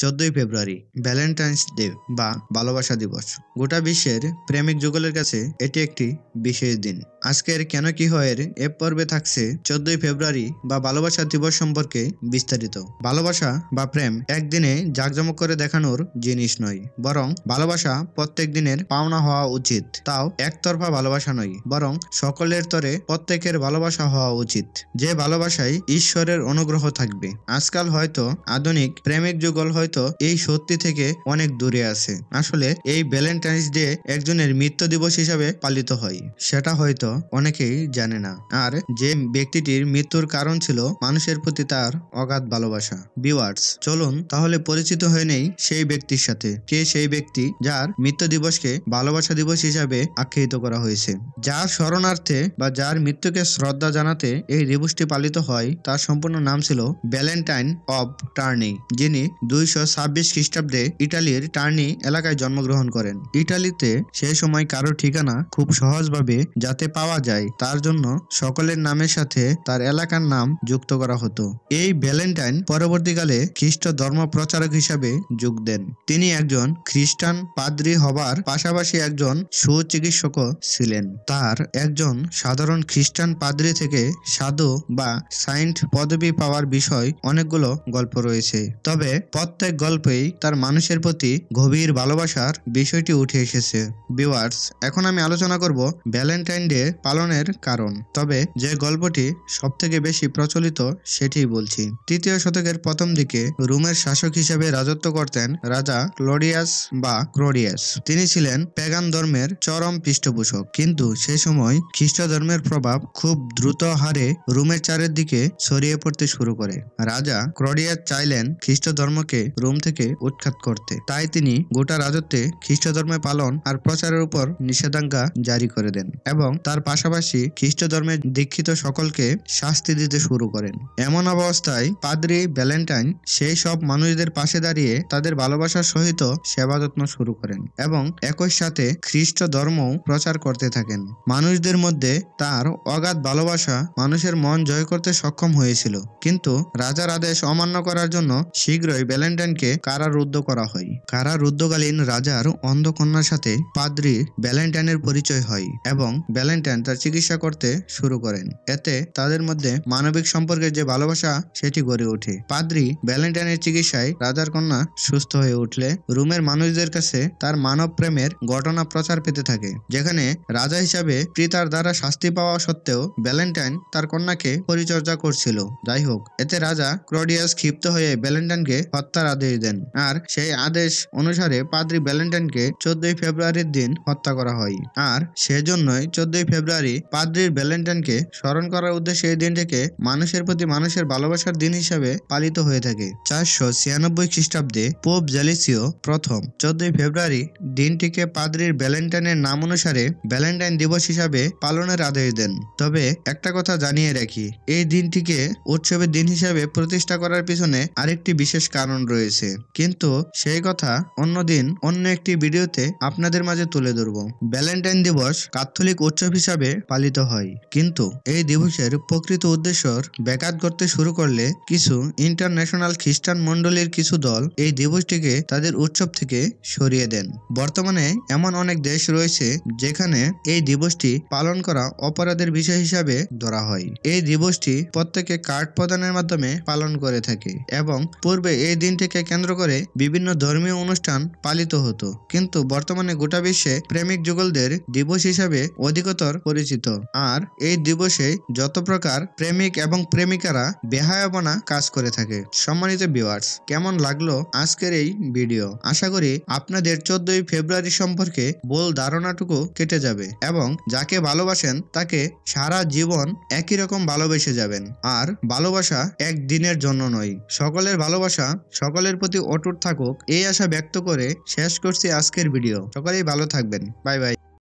14ই ফেব্রুয়ারি Valentine's day বা ভালোবাসা দিবস। গোটা বিশ্বের প্রেমিক যুগলের কাছে এটি একটি বিশেষ দিন। আজকের কেন কি হয়ের এ পর্বে থাকছে 14ই ফেব্রুয়ারি বা ভালোবাসা দিবস সম্পর্কে বিস্তারিত। ভালোবাসা বা প্রেম একদিনে জাঁকজমক করে দেখানোর জিনিস নয়, বরং ভালোবাসা প্রত্যেক দিনের পাওনা হওয়া উচিত। তাও একতরফা ভালোবাসা নয়, বরং সকলের তরে প্রত্যেকের ভালোবাসা হওয়া উচিত, যে ভালোবাসায় ঈশ্বরের অনুগ্রহ থাকবে। আজকাল হয়তো আধুনিক প্রেমিক যুগল হয়তো এই সত্যি থেকে অনেক দূরে আছে। আসলে এই ভ্যালেন্টাইন্স ডে একজনের মৃত্যু দিবস হিসাবে পালিত হয়, সেটা হয়তো অনেকেই জানে না। আর যে ব্যক্তিটির মৃত্যুর কারণ ছিল মানুষের প্রতি তার অগাধ ভালোবাসা। ভিউয়ার্স, চলুন তাহলে পরিচিত হয়ে নেই সেই ব্যক্তির সাথে। কে সেই ব্যক্তি যার মৃত্যু দিবসকে ভালোবাসা দিবস হিসাবে আখ্যায়িত করা হয়েছে? যার স্মরণার্থে বা যার মৃত্যুকে শ্রদ্ধা জানাতে এই দিবসটি পালিত হয়, তার সম্পূর্ণ নাম ছিল ভ্যালেন্টাইন অব টার্নি, যিনি 226 খ্রিস্টাব্দে ইটালির টার্নি এলাকায় জন্মগ্রহণ করেন। ইটালিতে সেই সময় কারো ঠিকানা খুব সহজভাবে যাতে পাওয়া যায়, তার জন্য সকলের নামের সাথে তার এলাকার নাম যুক্ত করা হতো। এই ভ্যালেন্টাইন পরবর্তীকালে খ্রিস্ট ধর্ম প্রচারক হিসাবে যোগ দেন। তিনি একজন খ্রিস্টান পাদ্রী হবার পাশাপাশি একজন সুচিকিৎসকও ছিলেন। তার একজন সাধারণ খ্রিস্টান পাদ্রী থেকে সাধু বা সাইন্ট পদবি পাওয়ার বিষয় অনেকগুলো গল্প রয়েছে, তবে প্রত্যেক গল্পেই তার মানুষের প্রতি গভীর ভালোবাসার বিষয়টি উঠে এসেছে। ভিউয়ার্স, এখন আমি আলোচনা করব ভ্যালেন্টাইন ডে পালনের কারণ, তবে যে গল্পটি সবথেকে বেশি প্রচলিত সেটি বলছি। 3য় শতকের প্রথম দিকে রোমের শাসক হিসেবে রাজত্ব করতেন রাজা ক্লডিয়াস বা ক্লডিয়াস। তিনি ছিলেন প্যাগান ধর্মের চরম পৃষ্ঠপোষক, কিন্তু সে সময় খ্রিস্ট ধর্মের প্রভাব খুব দ্রুত হারে রোমের চারিদিকে ছড়িয়ে পড়তে শুরু করে। রাজা ক্লডিয়াস চাইলেন খ্রিস্ট ধর্মকে রোম থেকে উৎখাত করতে, তাই তিনি গোটা রাজত্বে খ্রিস্ট ধর্মে পালন আর প্রচারের উপর নিষেধাজ্ঞা জারি করে দেন এবং তার পাশাপাশি খ্রিস্ট ধর্মে দীক্ষিত সকলকে শাস্তি দিতে শুরু করেন। এমন অবস্থায় পাদ্রী ভ্যালেন্টাইন সেই সব মানুষদের পাশে দাঁড়িয়ে তাদের ভালোবাসার সহিত সেবা যত্ন শুরু করেন এবং একই সাথে খ্রিস্ট ধর্ম প্রচার করতে থাকেন। মানুষদের মধ্যে তার অগাধ ভালোবাসা মানুষের মন জয় করতে সক্ষম হয়েছিল, কিন্তু রাজার আদেশ অমান্য করার জন্য শীঘ্রই ভ্যালেন্টাইনকে কারারুদ্ধ করা হয়। কারারুদ্ধকালীন রাজার অন্ধ কন্যার সাথে পাদ্রী ভ্যালেন্টাইনের পরিচয় হয় এবং ভ্যালেন্টাইন তার চিকিৎসা করতে শুরু করেন। এতে তাদের মধ্যে মানবিক সম্পর্কের যে ভালোবাসা সেটি গড়ে ওঠে। পাদ্রী ভ্যালেন্টাইনের চিকিৎসায় রাজার কন্যা সুস্থ হয়ে উঠলে রোমের মানুষদের কাছে তার মানব প্রেমের ঘটনা প্রচার পেতে থাকে, যেখানে রাজা হিসাবে পিতার দ্বারা শাস্তি পাওয়া সত্ত্বেও ভ্যালেন্টাইন তার কন্যাকে পরিচর্যা করছিল। যাই হোক, এতে রাজা ক্লডিয়াস ক্ষিপ্ত হয়ে ভ্যালেন্টাইনকে হত্যার আদেশ দেন, আর সেই আদেশ অনুসারে পাদ্রী ভ্যালেন্টাইনকে 14ই ফেব্রুয়ারির দিন হত্যা করা হয়। আর সেজন্যই 14ই ফেব্রুয়ারি পাদ্রী ভ্যালেন্টাইনকে স্মরণ করার উদ্দেশ্যে এই দিনটিকে মানুষের প্রতি মানুষের ভালোবাসার দিন হিসাবে পালিত হয়ে থাকে। 496 খ্রিস্টাব্দে পোপ জেলিসিও প্রথম 14ই ফেব্রুয়ারি দিনটিকে পাদ্রীর ভ্যালেন্টাইনের নাম অনুসারে ভ্যালেন্টাইন দিবস হিসাবে পালনের আদেশ দেন। তবে একটা কথা জানিয়ে রাখি, এই দিনটিকে উৎসবের দিন হিসাবে প্রতিষ্ঠা করার পিছনে আরেকটি বিশেষ কারণ রয়েছে, কিন্তু সেই কথা অন্যদিন অন্য একটি ভিডিওতে আপনাদের মাঝে তুলে ধরব। ভ্যালেন্টাইন দিবস ক্যাথলিক উৎসব হিসাবে পালিত হয়, কিন্তু এই দিবসের প্রকৃত উদ্দেশ্যর ব্যাঘাত করতে শুরু করলে কিছু ইন্টারন্যাশনাল খ্রিস্টান মণ্ডলীর কিছু দল এই দিবসটিকে তাদের উৎসব থেকে সরিয়ে দেন। বর্তমানে এমন অনেক দেশ রয়েছে যেখানে এই দিবসটি পালন করা অপরাধের বিষয় হিসাবে ধরা হয়। এই দিবসটি প্রত্যেকে কার্ড প্রদানের মাধ্যমে পালন করে থাকে এবং পূর্বে এই দিনটিকে কেন্দ্র করে বিভিন্ন ধর্মীয় অনুষ্ঠান পালিত হতো, কিন্তু বর্তমানে গোটা বিশ্বে প্রেমিক যুগলদের দিবস হিসাবে অধিকতর পরিচিত। আর এই দিবসে যত প্রকার প্রেমিক এবং প্রেমিকারা বেহায়াপনা কাজ করে থাকে। সম্মানিত ভিউয়ার্স, কেমন লাগলো আজকের এই ভিডিও? আশা করি আপনাদের 14ই ফেব্রুয়ারি সম্পর্কে ভুল ধারণাটুকু কেটে যাবে এবং যাকে ভালোবাসেন তাকে সারা জীবন একই রকম ভালোবেসে যাবেন। আর ভালোবাসা একদিনের জন্য নয়, সকলের ভালোবাসা সকলের প্রতি অটুট থাকুক, এই আশা ব্যক্ত করে শেষ করছি আজকের ভিডিও। সকলেই ভালো থাকবেন। Bye bye.